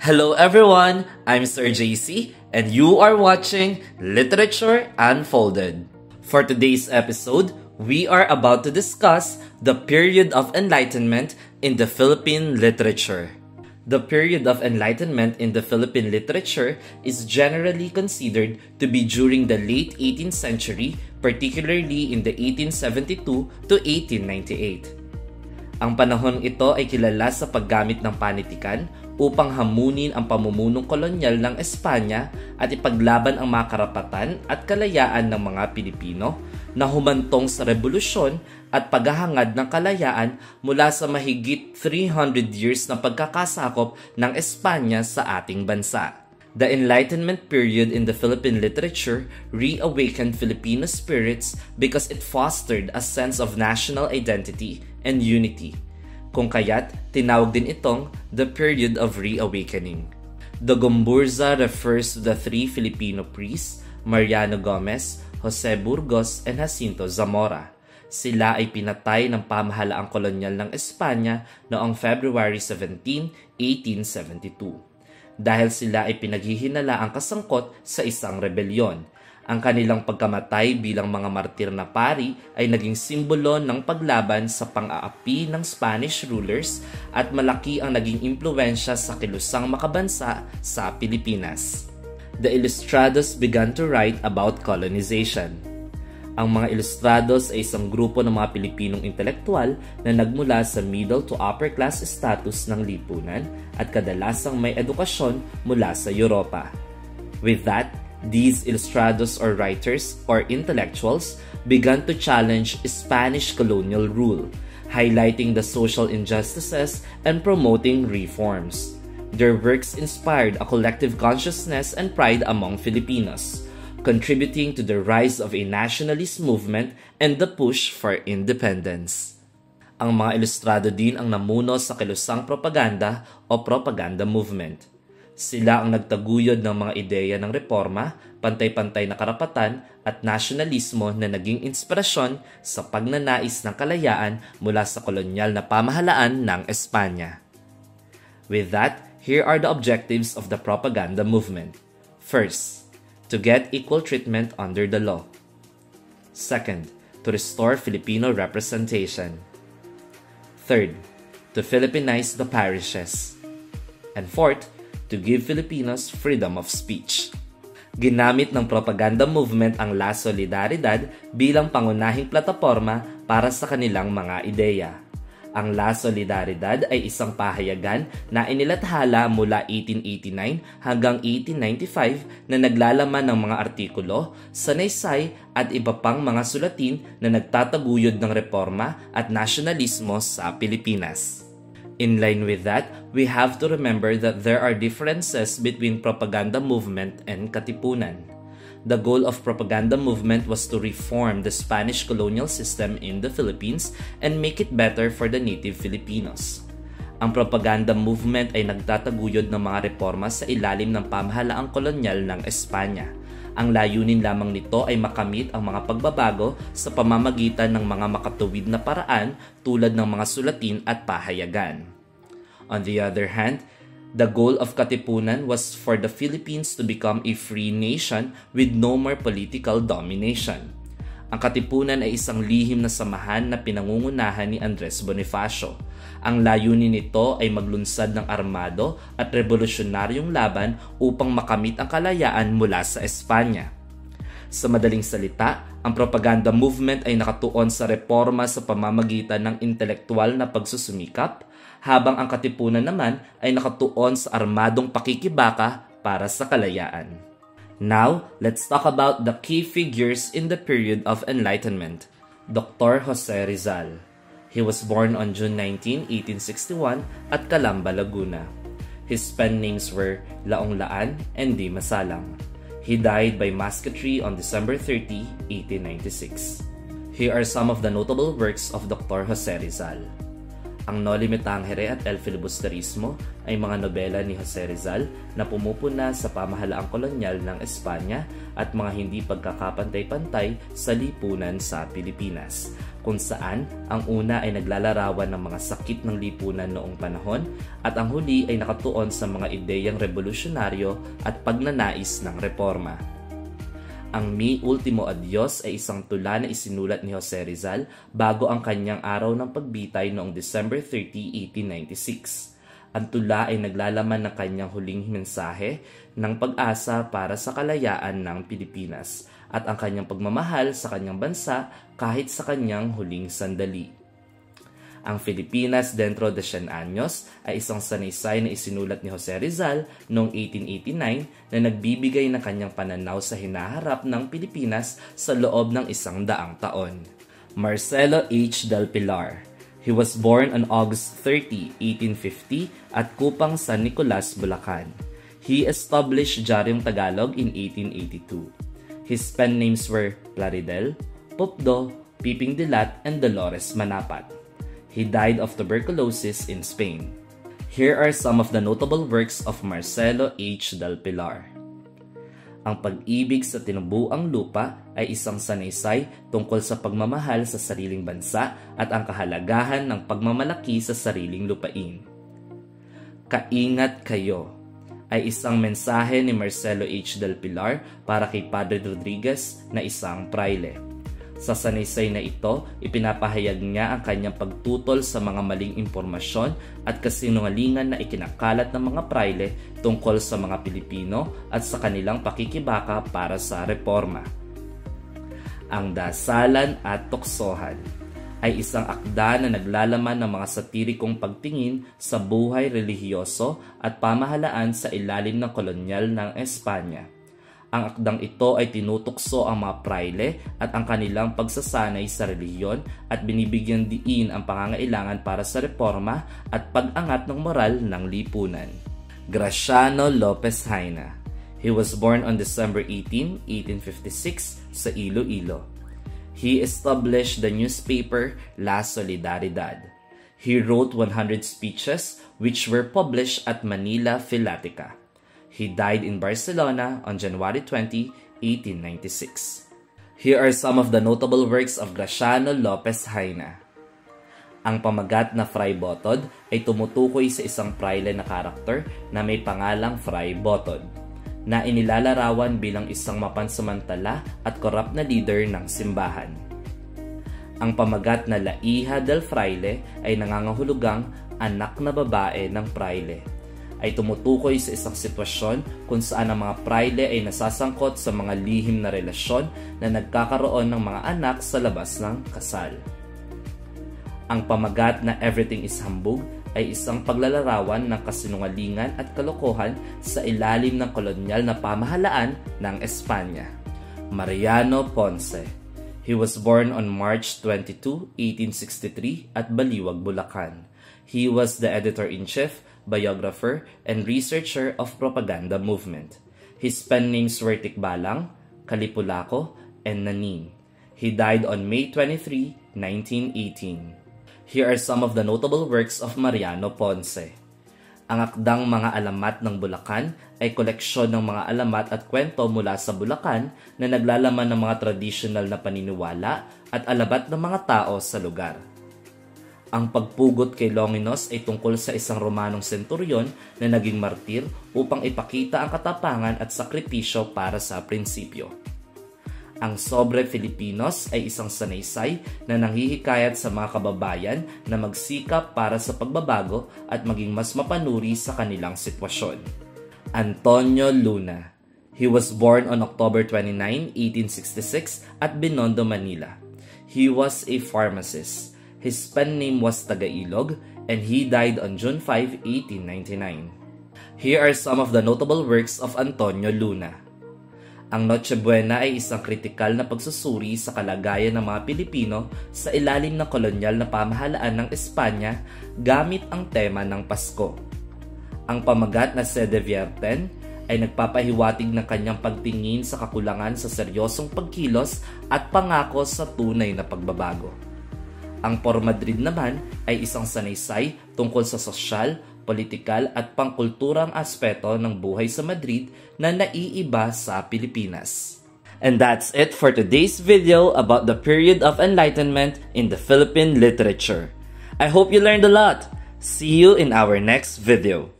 Hello everyone, I'm Sir JC and you are watching Literature Unfolded. For today's episode, we are about to discuss the period of enlightenment in the Philippine literature. The period of enlightenment in the Philippine literature is generally considered to be during the late 18th century, particularly in the 1872 to 1898. Ang panahon ito ay kilala sa paggamit ng panitikan upang hamunin ang pamumunong kolonyal ng Espanya at ipaglaban ang mga karapatan at kalayaan ng mga Pilipino na humantong sa revolusyon at paghahangad ng kalayaan mula sa mahigit 300 years na pagkakasakop ng Espanya sa ating bansa. The Enlightenment period in the Philippine literature reawakened Filipino spirits because it fostered a sense of national identity and unity. Kung kaya't, tinawag din itong the period of reawakening. The Gomburza refers to the three Filipino priests, Mariano Gomez, Jose Burgos, and Jacinto Zamora. Sila ay pinatay ng pamahalaang kolonyal ng Espanya noong February 17, 1872. Dahil sila ay pinaghihinalaang kasangkot sa isang rebelyon. Ang kanilang pagkamatay bilang mga martir na pari ay naging simbolo ng paglaban sa pang-aapi ng Spanish rulers at malaki ang naging impluwensya sa kilusang makabansa sa Pilipinas. The Ilustrados began to write about colonization. Ang mga Ilustrados ay isang grupo ng mga Pilipinong intelektual na nagmula sa middle to upper class status ng lipunan at kadalasang may edukasyon mula sa Europa. With that, these Ilustrados or writers or intellectuals began to challenge Spanish colonial rule, highlighting the social injustices and promoting reforms. Their works inspired a collective consciousness and pride among Filipinos, contributing to the rise of a nationalist movement and the push for independence. Ang mga Ilustrado din ang namuno sa kilusang propaganda o propaganda movement. Sila ang nagtaguyod ng mga ideya ng reforma, pantay-pantay na karapatan at nasyonalismo na naging inspirasyon sa pagnanais ng kalayaan mula sa kolonyal na pamahalaan ng Espanya. With that, here are the objectives of the propaganda movement. First, to get equal treatment under the law. Second, to restore Filipino representation. Third, to Philippinize the parishes. And fourth, to give Filipinos freedom of speech. Ginamit ng propaganda movement ang La Solidaridad bilang pangunahing plataporma para sa kanilang mga ideya. Ang La Solidaridad ay isang pahayagan na inilathala mula 1889 hanggang 1895 na naglalaman ng mga artikulo, sanaysay at iba pang mga sulatin na nagtataguyod ng reforma at nasyonalismo sa Pilipinas. In line with that, we have to remember that there are differences between propaganda movement and katipunan. The goal of propaganda movement was to reform the Spanish colonial system in the Philippines and make it better for the native Filipinos. Ang propaganda movement ay nagtataguyod ng mga reforma sa ilalim ng pamahalaang kolonyal ng Espanya. Ang layunin lamang nito ay makamit ang mga pagbabago sa pamamagitan ng mga makatuwid na paraan tulad ng mga sulatin at pahayagan. On the other hand, the goal of Katipunan was for the Philippines to become a free nation with no more political domination. Ang Katipunan ay isang lihim na samahan na pinangungunahan ni Andres Bonifacio. Ang layunin nito ay maglunsad ng armado at revolusyonaryong laban upang makamit ang kalayaan mula sa Espanya. Sa madaling salita, ang propaganda movement ay nakatuon sa reforma sa pamamagitan ng intelektual na pagsusumikap, habang ang Katipunan naman ay nakatuon sa armadong pakikibaka para sa kalayaan. Now, let's talk about the key figures in the period of enlightenment. Dr. Jose Rizal. He was born on June 19, 1861 at Calamba, Laguna. His pen names were Laong Laan and Di Masalang. He died by musketry on December 30, 1896. Here are some of the notable works of Dr. Jose Rizal. Ang Noli Me Tangere at El Filibusterismo ay mga nobela ni Jose Rizal na pumupuna sa pamahalaang kolonyal ng Espanya at mga hindi pagkakapantay-pantay sa lipunan sa Pilipinas, kung saan ang una ay naglalarawan ng mga sakit ng lipunan noong panahon at ang huli ay nakatuon sa mga ideyang revolusyonaryo at pagnanais ng reforma. Ang Mi Ultimo Adios ay isang tula na isinulat ni Jose Rizal bago ang kanyang araw ng pagbitay noong December 30, 1896. Ang tula ay naglalaman ng kanyang huling mensahe ng pag-asa para sa kalayaan ng Pilipinas at ang kanyang pagmamahal sa kanyang bansa kahit sa kanyang huling sandali. Ang Filipinas Dentro de 100 Años ay isang sanaysay na isinulat ni Jose Rizal noong 1889 na nagbibigay ng kanyang pananaw sa hinaharap ng Pilipinas sa loob ng 100 taon. Marcelo H. del Pilar. He was born on August 30, 1850 at Kupang San Nicolas, Bulacan. He established Diaryong Tagalog in 1882. His pen names were Plaridel, Popdo, Piping Dilat, and Dolores Manapat. He died of tuberculosis in Spain. Here are some of the notable works of Marcelo H. del Pilar. Ang Pag-ibig sa Tinubuang Lupa ay isang sanaysay tungkol sa pagmamahal sa sariling bansa at ang kahalagahan ng pagmamalaki sa sariling lupain. Kaingat Kayo ay isang mensahe ni Marcelo H. del Pilar para kay Padre Rodriguez na isang praile. Sa sanaysay na ito, ipinapahayag niya ang kanyang pagtutol sa mga maling impormasyon at kasinungalingan na ikinakalat ng mga praile tungkol sa mga Pilipino at sa kanilang pakikibaka para sa reforma. Ang Dasalan at Tuksohan ay isang akda na naglalaman ng mga satirikong pagtingin sa buhay relihiyoso at pamahalaan sa ilalim ng kolonyal ng Espanya. Ang akdang ito ay tinutukso ang mga praile at ang kanilang pagsasanay sa relihiyon at binibigyan diin ang pangangailangan para sa reforma at pag-angat ng moral ng lipunan. Graciano Lopez Haina. He was born on December 18, 1856 sa Iloilo. He established the newspaper La Solidaridad. He wrote 100 speeches which were published at Manila Philatica. He died in Barcelona on January 20, 1896. Here are some of the notable works of Graciano Lopez Haina. Ang pamagat na Fray Botod ay tumutukoy sa isang praile na karakter na may pangalang Fray Botod, na inilalarawan bilang isang mapansamantala at korap na leader ng simbahan. Ang pamagat na La Hija del Fraile ay nangangahulugang anak na babae ng praile, ay tumutukoy sa isang sitwasyon kung saan ang mga praile ay nasasangkot sa mga lihim na relasyon na nagkakaroon ng mga anak sa labas ng kasal. Ang pamagat na Everything is Humbug ay isang paglalarawan ng kasinungalingan at kalokohan sa ilalim ng kolonyal na pamahalaan ng Espanya. Mariano Ponce. He was born on March 22, 1863 at Baliwag, Bulacan. He was the editor-in-chief, biographer, and researcher of propaganda movement. His pen names were Tikbalang, Kalipulaco, and Nanin. He died on May 23, 1918. Here are some of the notable works of Mariano Ponce. Ang akdang Mga Alamat ng Bulacan ay koleksyon ng mga alamat at kwento mula sa Bulacan na naglalaman ng mga tradisyonal na paniniwala at alabat ng mga tao sa lugar. Ang Pagpugot kay Longinos ay tungkol sa isang Romanong senturyon na naging martir upang ipakita ang katapangan at sakripisyo para sa prinsipyo. Ang Sobre Filipinos ay isang sanaysay na nanghihikayat sa mga kababayan na magsikap para sa pagbabago at maging mas mapanuri sa kanilang sitwasyon. Antonio Luna. He was born on October 29, 1866 at Binondo, Manila. He was a pharmacist. His pen name was Tagailog, and he died on June 5, 1899. Here are some of the notable works of Antonio Luna. Ang Noche Buena ay isang kritikal na pagsusuri sa kalagayan ng mga Pilipino sa ilalim ng kolonyal na pamahalaan ng Espanya gamit ang tema ng Pasko. Ang pamagat na Sede Vierten ay nagpapahiwatig ng kanyang pagtingin sa kakulangan sa seryosong pagkilos at pangako sa tunay na pagbabago. Ang Por Madrid naman ay isang sanaysay tungkol sa sosyal, politikal at pangkulturang aspeto ng buhay sa Madrid na naiiba sa Pilipinas. And that's it for today's video about the period of enlightenment in the Philippine literature. I hope you learned a lot. See you in our next video.